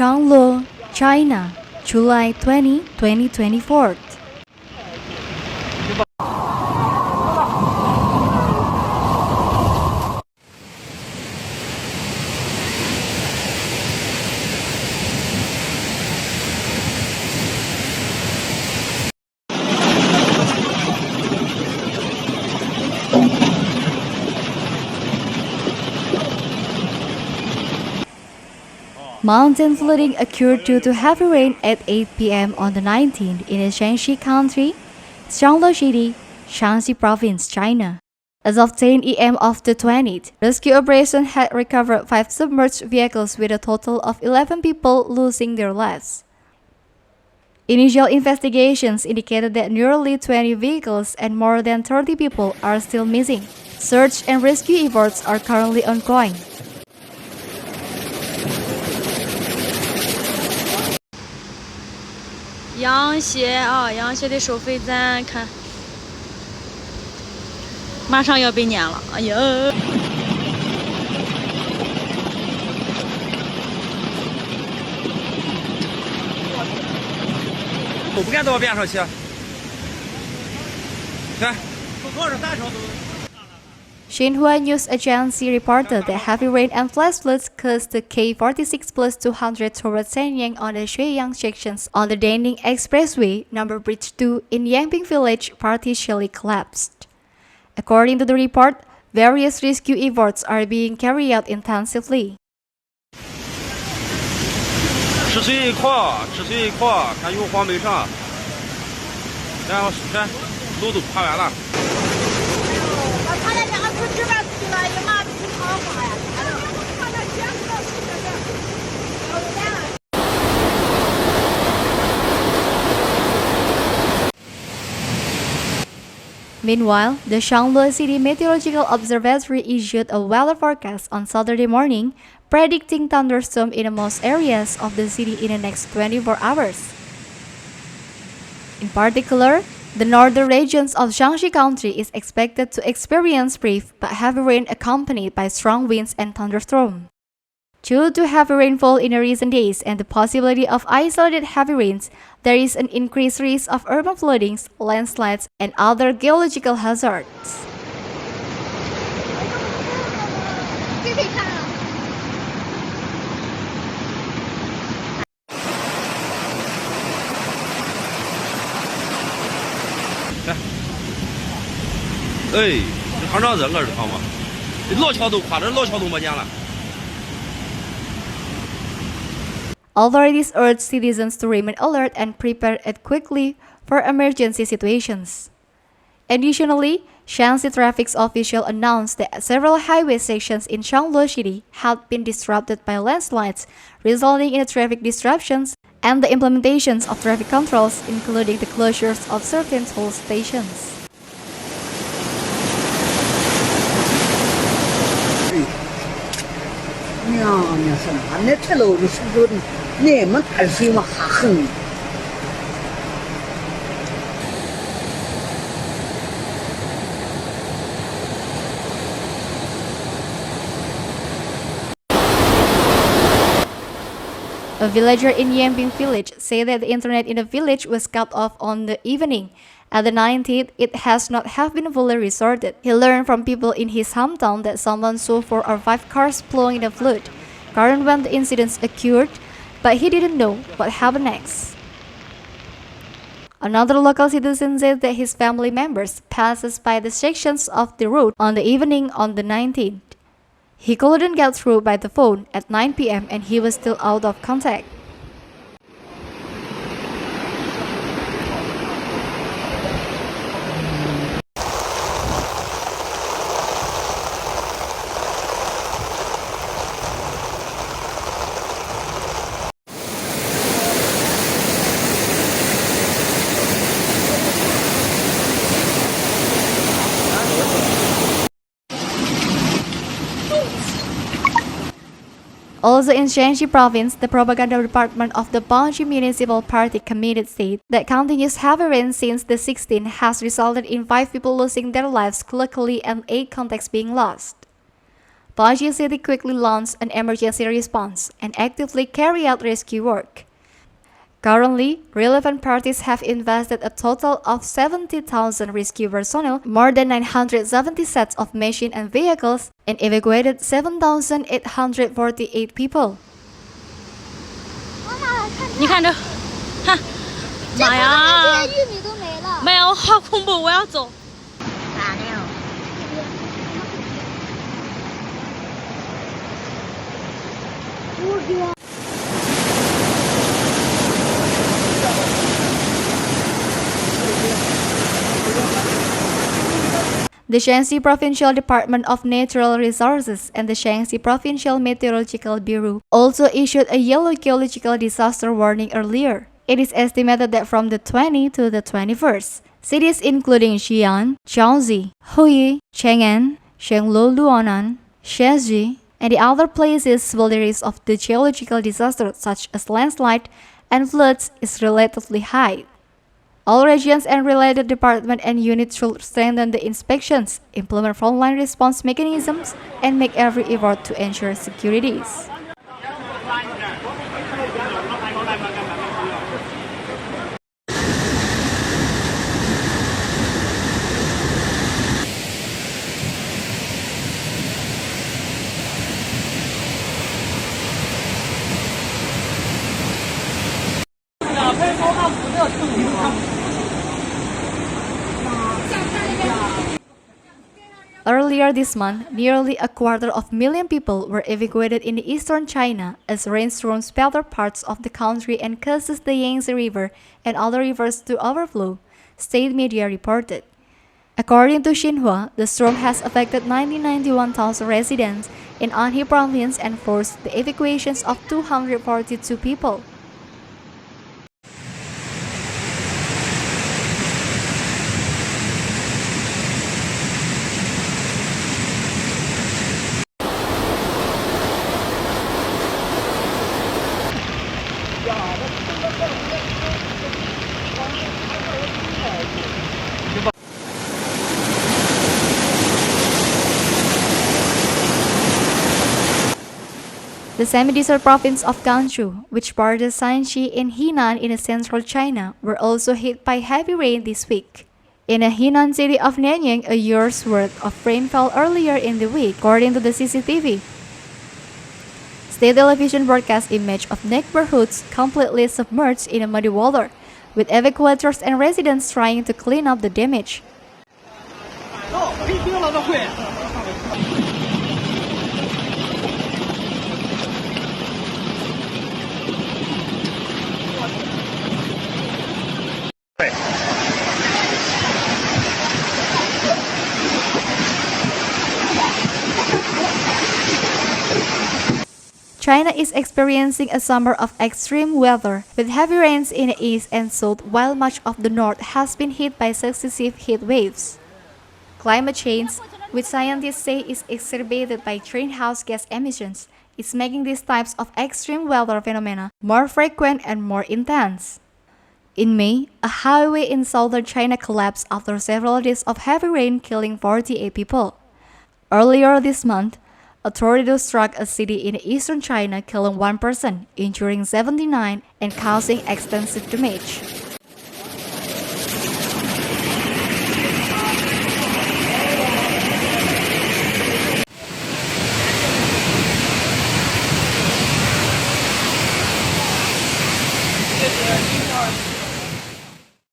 Shangluo, China, July 20, 2024. Mountain flooding occurred due to heavy rain at 8 p.m. on the 19th in the Shaanxi County, Shangluo City, Shaanxi Province, China. As of 10 a.m. of the 20th, rescue operation had recovered 5 submerged vehicles with a total of 11 people losing their lives. Initial investigations indicated that nearly 20 vehicles and more than 30 people are still missing. Search and rescue efforts are currently ongoing. Yangxie的收费站看，马上要被撵了，哎呀！我不敢到边上去，看，我靠着大桥都。 Xinhua News Agency reported that heavy rain and flash floods caused the K46+200 towards Shanyang on the Shuiyang sections on the Danning Expressway No. Bridge 2 in Yanping Village partially collapsed. According to the report, various rescue efforts are being carried out intensively. 吃水快，看有黄没上，然后看路都爬完了。 Meanwhile, the Shangluo City Meteorological Observatory issued a weather forecast on Saturday morning, predicting thunderstorms in most areas of the city in the next 24 hours. In particular, the northern regions of Zhashui County is expected to experience brief but heavy rain accompanied by strong winds and thunderstorms. Due to heavy rainfall in the recent days and the possibility of isolated heavy rains, there is an increased risk of urban floodings, landslides, and other geological hazards. Authorities urge citizens to remain alert and prepared quickly for emergency situations. Additionally, Shaanxi traffic officials announced that several highway sections in Shangluo City had been disrupted by landslides, resulting in traffic disruptions and the implementations of traffic controls, including the closures of certain toll stations. A villager in Yanping Village said that the internet in the village was cut off on the evening. At the 19th, it has not have been fully restored. He learned from people in his hometown that someone saw 4 or 5 cars plowing the flood current when the incidents occurred, but he didn't know what happened next. Another local citizen said that his family members passes by the sections of the road on the evening on the 19th. He couldn't get through by the phone at 9 p.m. and he was still out of contact. Also in Shaanxi Province, the propaganda department of the Banji Municipal Party Committee said that continuous heavy rain since the 16th has resulted in 5 people losing their lives locally and 8 contacts being lost. Baji City quickly launched an emergency response and actively carried out rescue work. Currently, relevant parties have invested a total of 70,000 rescue personnel, more than 970 sets of machines and vehicles, and evacuated 7,848 people. 你看这，看，妈呀！玉米都没了。妈呀，我好恐怖，我要走。咋的呀？ The Shaanxi Provincial Department of Natural Resources and the Shaanxi Provincial Meteorological Bureau also issued a yellow geological disaster warning earlier. It is estimated that from the 20th to the 21st, cities including Shuyang, Shaanxi, Huyi, Chang'an, Shangluo, Shenzhi, and the other places will the risk of the geological disasters such as landslide and floods is relatively high. All regions and related departments and units should strengthen the inspections, implement frontline response mechanisms, and make every effort to ensure securities. Earlier this month, nearly 250,000 people were evacuated in eastern China as rainstorms spattered parts of the country and causes the Yangtze River and other rivers to overflow, state media reported. According to Xinhua, the storm has affected 91,000 residents in Anhui Province and forced the evacuations of 242 people. The semi-desert province of Gansu, which borders Shaanxi and Henan in central China, were also hit by heavy rain this week. In the Henan city of Nanyang, a year's worth of rain fell earlier in the week, according to the CCTV. State television broadcast image of neighborhoods completely submerged in muddy water, with evacuators and residents trying to clean up the damage. China is experiencing a summer of extreme weather, with heavy rains in the east and south, while much of the north has been hit by successive heat waves. Climate change, which scientists say is exacerbated by greenhouse gas emissions, is making these types of extreme weather phenomena more frequent and more intense. In May, a highway in southern China collapsed after several days of heavy rain, killing 48 people. Earlier this month, a tornado struck a city in eastern China, killing 1 person, injuring 79, and causing extensive damage.